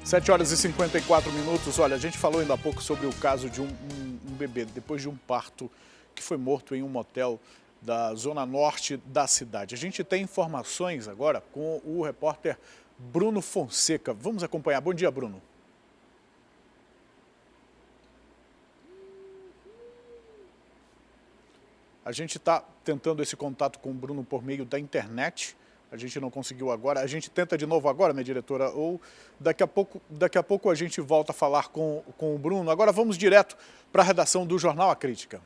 7h54. Olha, a gente falou ainda há pouco sobre o caso de um bebê, depois de um parto, que foi morto em um motel da zona norte da cidade. A gente tem informações agora com o repórter Bruno Fonseca. Vamos acompanhar. Bom dia, Bruno. A gente está tentando esse contato com o Bruno por meio da internet. A gente não conseguiu agora. A gente tenta de novo agora, minha diretora, ou daqui a pouco a gente volta a falar com o Bruno. Agora vamos direto para a redação do Jornal A Crítica.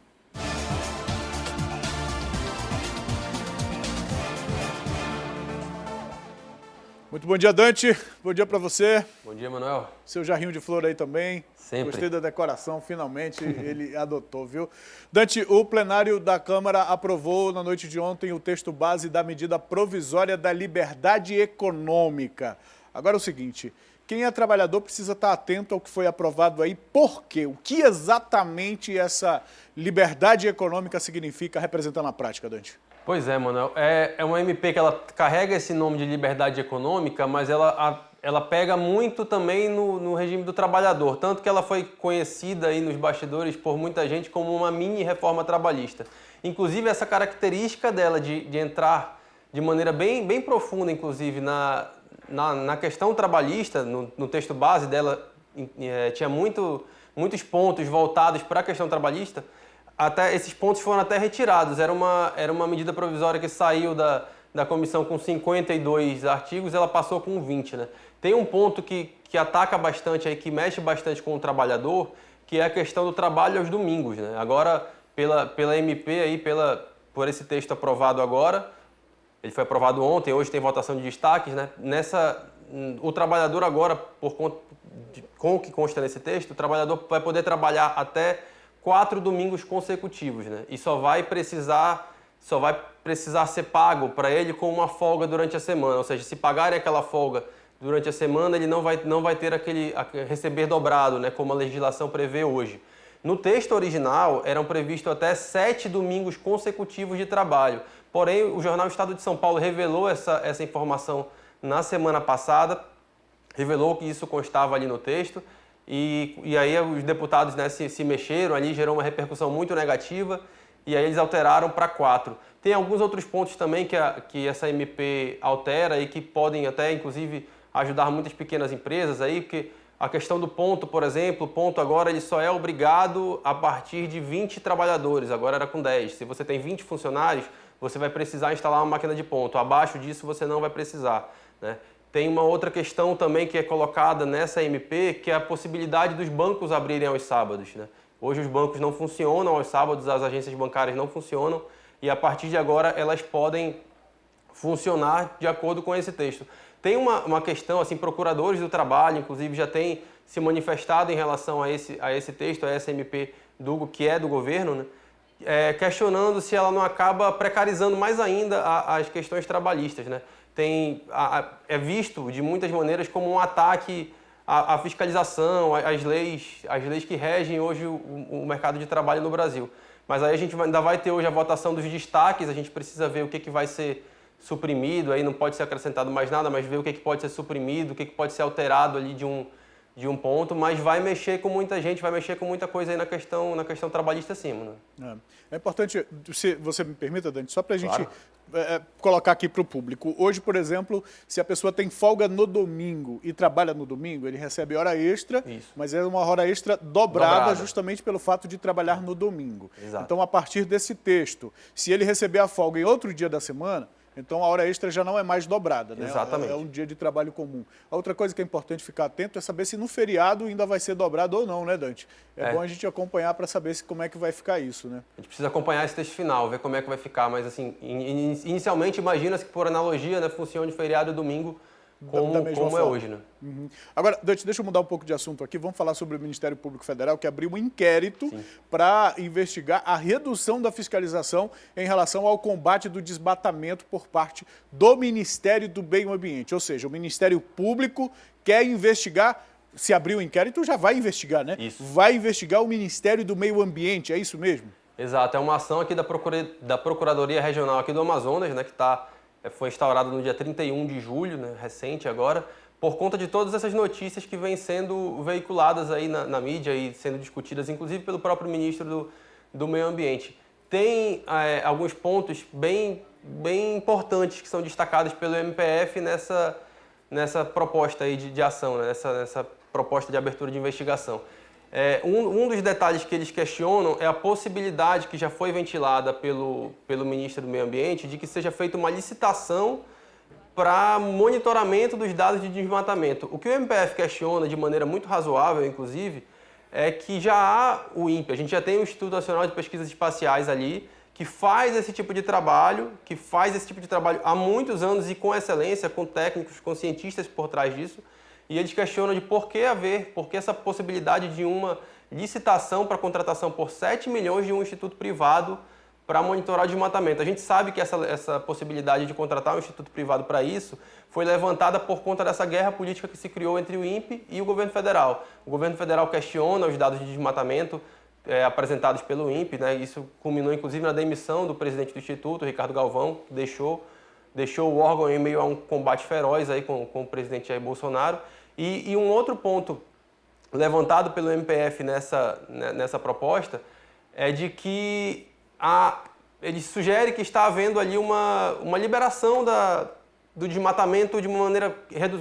Muito bom dia, Dante. Bom dia para você. Bom dia, Manuel. Seu jarrinho de flor aí também. Sempre. Gostei da decoração, finalmente ele adotou, viu? Dante, o plenário da Câmara aprovou na noite de ontem o texto base da medida provisória da liberdade econômica. Agora é o seguinte, quem é trabalhador precisa estar atento ao que foi aprovado aí. Por quê? O que exatamente essa liberdade econômica significa representar na prática, Dante? Pois é, Manuel. É uma MP que ela carrega esse nome de liberdade econômica, mas ela pega muito também no regime do trabalhador. Tanto que ela foi conhecida aí nos bastidores por muita gente como uma mini reforma trabalhista. Inclusive, essa característica dela de entrar de maneira bem profunda, inclusive, na questão trabalhista, no texto base dela, tinha muitos pontos voltados para a questão trabalhista. Até esses pontos foram até retirados. Era uma medida provisória que saiu da comissão com 52 artigos, ela passou com 20, né? Tem um ponto que ataca bastante aí, que mexe bastante com o trabalhador, que é a questão do trabalho aos domingos, né? Agora, pela MP aí, por esse texto aprovado agora, ele foi aprovado ontem, hoje tem votação de destaques, né? O trabalhador agora, com o que consta nesse texto, o trabalhador vai poder trabalhar até 4 domingos consecutivos, né? E só vai precisar ser pago para ele com uma folga durante a semana. Ou seja, se pagarem aquela folga durante a semana, ele não vai ter receber dobrado, né? Como a legislação prevê hoje. No texto original, eram previstos até 7 domingos consecutivos de trabalho. Porém, o jornal Estado de São Paulo revelou essa informação na semana passada, revelou que isso constava ali no texto. E aí os deputados, né, se mexeram ali, gerou uma repercussão muito negativa, e aí eles alteraram para 4. Tem alguns outros pontos também que essa MP altera e que podem até, inclusive, ajudar muitas pequenas empresas aí, porque a questão do ponto, por exemplo, o ponto agora ele só é obrigado a partir de 20 trabalhadores, agora era com 10. Se você tem 20 funcionários, você vai precisar instalar uma máquina de ponto. Abaixo disso, você não vai precisar, né? Tem uma outra questão também que é colocada nessa MP, que é a possibilidade dos bancos abrirem aos sábados, né? Hoje os bancos não funcionam aos sábados, as agências bancárias não funcionam, e a partir de agora elas podem funcionar de acordo com esse texto. Tem uma questão, assim, procuradores do trabalho, inclusive, já têm se manifestado em relação a esse texto, a essa MP que é do governo, né? Questionando se ela não acaba precarizando mais ainda as questões trabalhistas, né? É visto de muitas maneiras como um ataque à fiscalização, às leis que regem hoje o mercado de trabalho no Brasil. Mas aí a gente ainda vai ter hoje a votação dos destaques, a gente precisa ver o que vai ser suprimido, aí não pode ser acrescentado mais nada, mas ver o que pode ser suprimido, o que pode ser alterado ali de um ponto, mas vai mexer com muita gente, vai mexer com muita coisa aí na questão trabalhista acima, né? É importante, se você me permita, Dante, só para a gente Claro. Colocar aqui para o público. Hoje, por exemplo, se a pessoa tem folga no domingo e trabalha no domingo, ele recebe hora extra, Isso. mas é uma hora extra dobrada justamente pelo fato de trabalhar no domingo. Exato. Então, a partir desse texto, se ele receber a folga em outro dia da semana, então a hora extra já não é mais dobrada, né? Exatamente. É um dia de trabalho comum. A outra coisa que é importante ficar atento é saber se no feriado ainda vai ser dobrado ou não, né, Dante? É bom a gente acompanhar para saber como é que vai ficar isso, né? A gente precisa acompanhar esse texto final, ver como é que vai ficar, mas assim, inicialmente imagina-se que por analogia, né, funcione feriado e domingo como é hoje, né? Uhum. Agora, Dante, deixa eu mudar um pouco de assunto aqui. Vamos falar sobre o Ministério Público Federal, que abriu um inquérito para investigar a redução da fiscalização em relação ao combate do desmatamento por parte do Ministério do Meio Ambiente. Ou seja, o Ministério Público quer investigar, se abrir o inquérito, já vai investigar, né? Isso. Vai investigar o Ministério do Meio Ambiente, é isso mesmo? Exato, é uma ação aqui da Procuradoria Regional aqui do Amazonas, né, que foi instaurada no dia 31 de julho, né, recente agora, por conta de todas essas notícias que vêm sendo veiculadas aí na mídia e sendo discutidas, inclusive pelo próprio ministro do Meio Ambiente. Tem alguns pontos bem importantes que são destacados pelo MPF nessa proposta aí de ação, né? nessa proposta de abertura de investigação. Um dos detalhes que eles questionam é a possibilidade que já foi ventilada pelo ministro do Meio Ambiente de que seja feita uma licitação para monitoramento dos dados de desmatamento. O que o MPF questiona de maneira muito razoável, inclusive, é que já há o INPE, a gente já tem o Instituto Nacional de Pesquisas Espaciais ali, que faz esse tipo de trabalho, há muitos anos e com excelência, com técnicos, com cientistas por trás disso, e eles questionam de por que essa possibilidade de uma licitação para contratação por 7 milhões de um instituto privado para monitorar o desmatamento. A gente sabe que essa possibilidade de contratar um instituto privado para isso foi levantada por conta dessa guerra política que se criou entre o INPE e o governo federal. O governo federal questiona os dados de desmatamento apresentados pelo INPE, né? Isso culminou inclusive na demissão do presidente do instituto, Ricardo Galvão, que deixou o órgão em meio a um combate feroz aí com o presidente Jair Bolsonaro. E um outro ponto levantado pelo MPF nessa proposta é de que ele sugere que está havendo ali uma liberação do desmatamento de uma maneira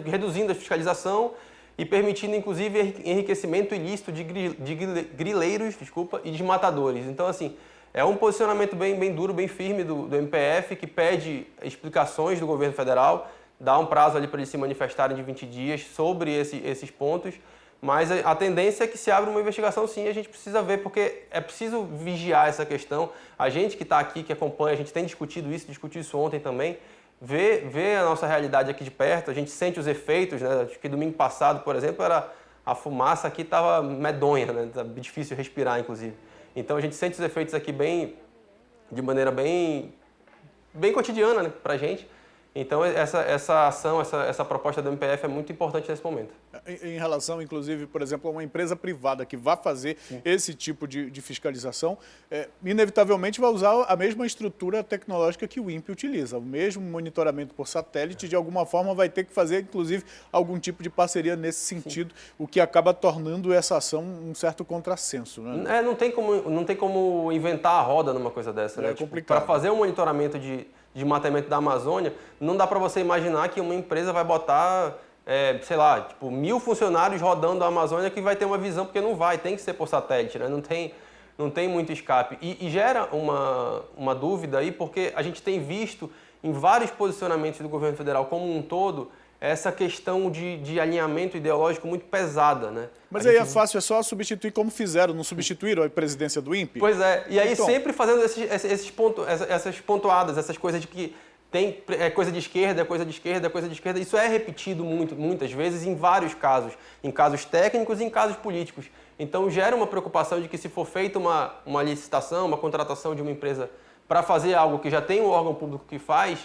reduzindo a fiscalização e permitindo, inclusive, enriquecimento ilícito de grileiros e desmatadores. Então, assim, é um posicionamento bem duro, bem firme do MPF, que pede explicações do governo federal, dá um prazo ali para eles se manifestarem de 20 dias sobre esses pontos. Mas a tendência é que se abra uma investigação, sim, e a gente precisa ver, porque é preciso vigiar essa questão. A gente que está aqui, que acompanha, a gente tem discutiu isso ontem também, vê a nossa realidade aqui de perto, a gente sente os efeitos, né? Acho que domingo passado, por exemplo, a fumaça aqui estava medonha, né? Tá difícil respirar, inclusive. Então a gente sente os efeitos aqui de maneira bem cotidiana, né, para a gente. Então, essa ação, essa proposta do MPF é muito importante nesse momento. Em relação, inclusive, por exemplo, a uma empresa privada que vai fazer esse tipo de fiscalização, inevitavelmente vai usar a mesma estrutura tecnológica que o INPE utiliza. O mesmo monitoramento por satélite, de alguma forma, vai ter que fazer, inclusive, algum tipo de parceria nesse sentido, o que acaba tornando essa ação um certo contrassenso. Né? Não tem como inventar a roda numa coisa dessa. Né? É complicado. Para fazer um monitoramento de desmatamento da Amazônia, não dá para você imaginar que uma empresa vai botar, 1.000 funcionários rodando a Amazônia que vai ter uma visão, porque não vai, tem que ser por satélite, né? Não tem muito escape. E gera uma dúvida aí, porque a gente tem visto em vários posicionamentos do governo federal como um todo, essa questão de alinhamento ideológico muito pesada, né? Mas aí é fácil, é só substituir como fizeram, não substituíram a presidência do INPE? Pois é, e aí então, sempre fazendo essas pontuadas, essas coisas de que tem coisa de esquerda, coisa de esquerda, coisa de esquerda. Isso é repetido muitas vezes em vários casos, em casos técnicos e em casos políticos. Então gera uma preocupação de que se for feita uma licitação, uma contratação de uma empresa para fazer algo que já tem um órgão público que faz,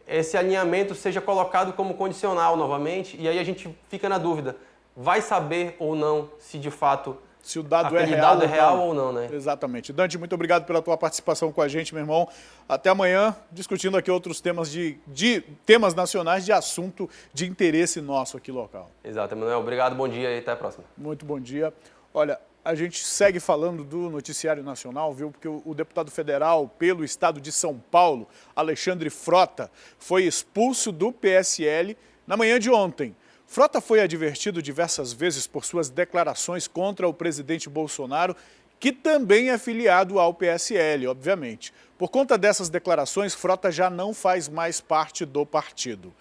esse alinhamento seja colocado como condicional novamente, e aí a gente fica na dúvida, vai saber ou não se de fato se o dado aquele dado é real ou não, né? Exatamente. Dante, muito obrigado pela tua participação com a gente, meu irmão. Até amanhã, discutindo aqui outros temas de temas nacionais de assunto de interesse nosso aqui local. Exato, Emanuel. Obrigado, bom dia e até a próxima. Muito bom dia. Olha, a gente segue falando do noticiário nacional, viu? Porque o deputado federal pelo estado de São Paulo, Alexandre Frota, foi expulso do PSL na manhã de ontem. Frota foi advertido diversas vezes por suas declarações contra o presidente Bolsonaro, que também é filiado ao PSL, obviamente. Por conta dessas declarações, Frota já não faz mais parte do partido.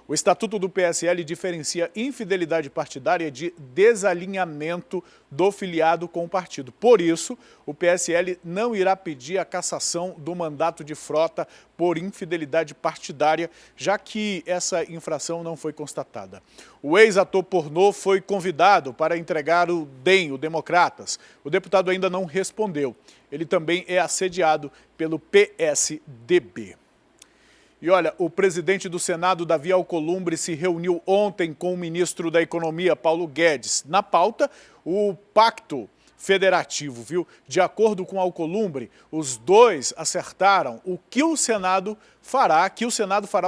O Estatuto do PSL diferencia infidelidade partidária de desalinhamento do filiado com o partido. Por isso, o PSL não irá pedir a cassação do mandato de Frota por infidelidade partidária, já que essa infração não foi constatada. O ex-ator pornô foi convidado para entregar o DEM, o Democratas. O deputado ainda não respondeu. Ele também é assediado pelo PSDB. E olha, o presidente do Senado, Davi Alcolumbre, se reuniu ontem com o ministro da Economia, Paulo Guedes. Na pauta, o pacto Federativo, viu? De acordo com Alcolumbre, os dois acertaram o que o Senado fará,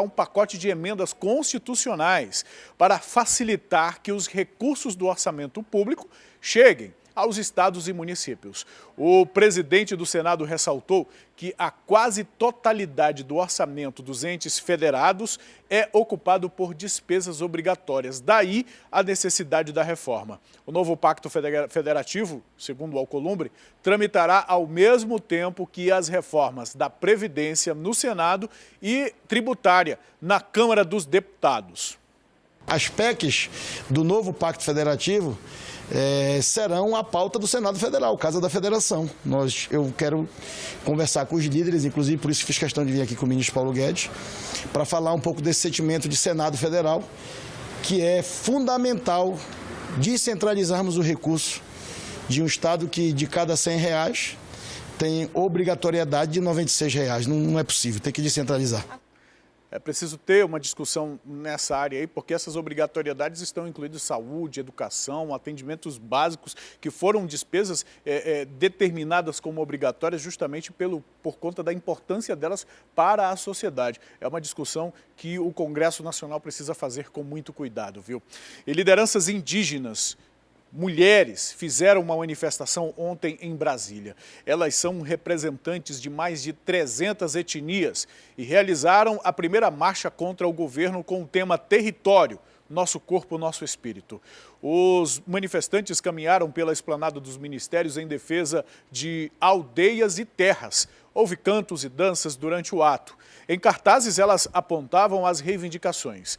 um pacote de emendas constitucionais para facilitar que os recursos do orçamento público cheguem aos estados e municípios. O presidente do Senado ressaltou que a quase totalidade do orçamento dos entes federados é ocupado por despesas obrigatórias, daí a necessidade da reforma. O novo Pacto Federativo, segundo o Alcolumbre, tramitará ao mesmo tempo que as reformas da Previdência no Senado e tributária na Câmara dos Deputados. As PECs do novo Pacto Federativo serão a pauta do Senado Federal, Casa da Federação. Eu quero conversar com os líderes, inclusive por isso fiz questão de vir aqui com o ministro Paulo Guedes, para falar um pouco desse sentimento de Senado Federal, que é fundamental descentralizarmos o recurso de um Estado que de cada R$100 tem obrigatoriedade de R$96. Não é possível, tem que descentralizar. É preciso ter uma discussão nessa área aí, porque essas obrigatoriedades estão incluídas saúde, educação, atendimentos básicos, que foram despesas determinadas como obrigatórias justamente por conta da importância delas para a sociedade. É uma discussão que o Congresso Nacional precisa fazer com muito cuidado, viu? E lideranças indígenas, mulheres, fizeram uma manifestação ontem em Brasília. Elas são representantes de mais de 300 etnias e realizaram a primeira marcha contra o governo com o tema Território, Nosso Corpo, Nosso Espírito. Os manifestantes caminharam pela esplanada dos ministérios em defesa de aldeias e terras. Houve cantos e danças durante o ato. Em cartazes, elas apontavam as reivindicações.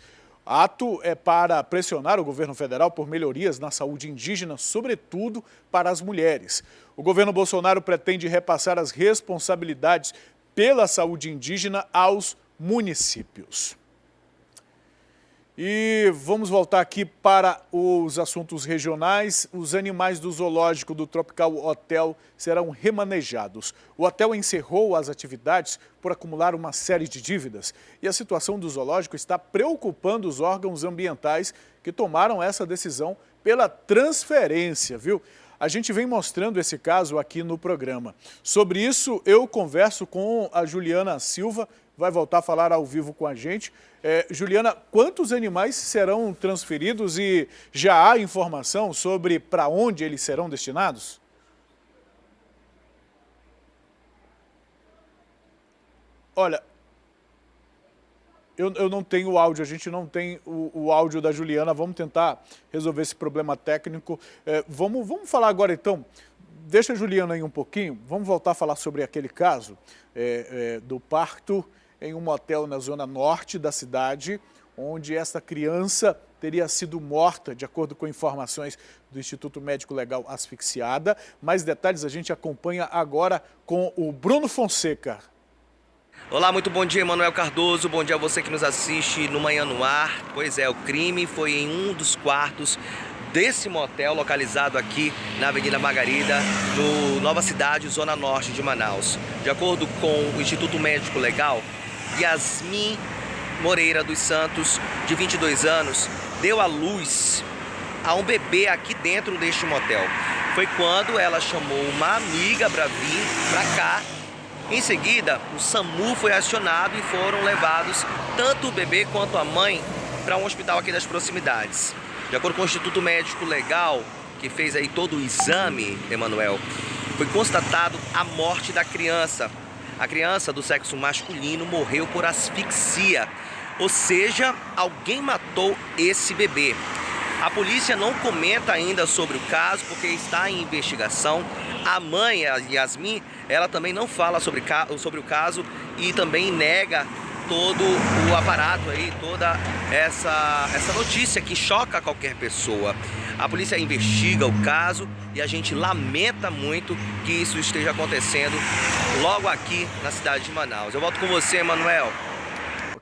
Ato é para pressionar o governo federal por melhorias na saúde indígena, sobretudo para as mulheres. O governo Bolsonaro pretende repassar as responsabilidades pela saúde indígena aos municípios. E vamos voltar aqui para os assuntos regionais. Os animais do zoológico do Tropical Hotel serão remanejados. O hotel encerrou as atividades por acumular uma série de dívidas. E a situação do zoológico está preocupando os órgãos ambientais que tomaram essa decisão pela transferência, viu? A gente vem mostrando esse caso aqui no programa. Sobre isso, eu converso com a Juliana Silva, vai voltar a falar ao vivo com a gente. Juliana, quantos animais serão transferidos e já há informação sobre para onde eles serão destinados? Olha, eu não tenho o áudio, a gente não tem o áudio da Juliana, vamos tentar resolver esse problema técnico. Vamos falar agora então, deixa a Juliana aí um pouquinho, vamos voltar a falar sobre aquele caso do parto em um motel na zona norte da cidade, onde essa criança teria sido morta, de acordo com informações do Instituto Médico Legal, asfixiada. Mais detalhes a gente acompanha agora com o Bruno Fonseca. Olá, muito bom dia, Emanuel Cardoso, bom dia a você que nos assiste no Manhã no Ar. Pois é, o crime foi em um dos quartos desse motel localizado aqui na Avenida Margarida, no Nova Cidade, zona norte de Manaus. De acordo com o Instituto Médico Legal, Yasmin Moreira dos Santos, de 22 anos, deu à luz a um bebê aqui dentro deste motel. Foi quando ela chamou uma amiga para vir para cá. Em seguida, o SAMU foi acionado e foram levados tanto o bebê quanto a mãe para um hospital aqui das proximidades. De acordo com o Instituto Médico Legal, que fez aí todo o exame, Emanuel, foi constatado a morte da criança. A criança do sexo masculino morreu por asfixia, ou seja, alguém matou esse bebê. A polícia não comenta ainda sobre o caso porque está em investigação. A mãe, a Yasmin, ela também não fala sobre o caso e também nega todo o aparato aí, toda essa notícia que choca qualquer pessoa. A polícia investiga o caso e a gente lamenta muito que isso esteja acontecendo logo aqui na cidade de Manaus. Eu volto com você, Emanuel.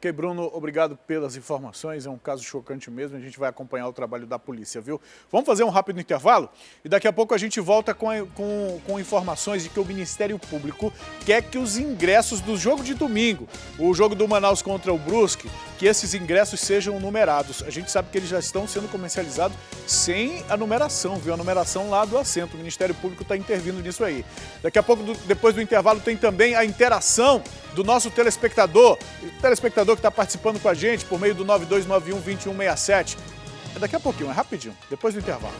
Ok, Bruno, obrigado pelas informações, é um caso chocante mesmo, a gente vai acompanhar o trabalho da polícia, viu? Vamos fazer um rápido intervalo e daqui a pouco a gente volta com informações de que o Ministério Público quer que os ingressos do jogo de domingo, o jogo do Manaus contra o Brusque, que esses ingressos sejam numerados. A gente sabe que eles já estão sendo comercializados sem a numeração, viu? A numeração lá do assento, o Ministério Público está intervindo nisso aí. Daqui a pouco, depois do intervalo, tem também a interação do nosso telespectador, o telespectador que está participando com a gente por meio do 9291-2167. É daqui a pouquinho, é rapidinho, depois do intervalo.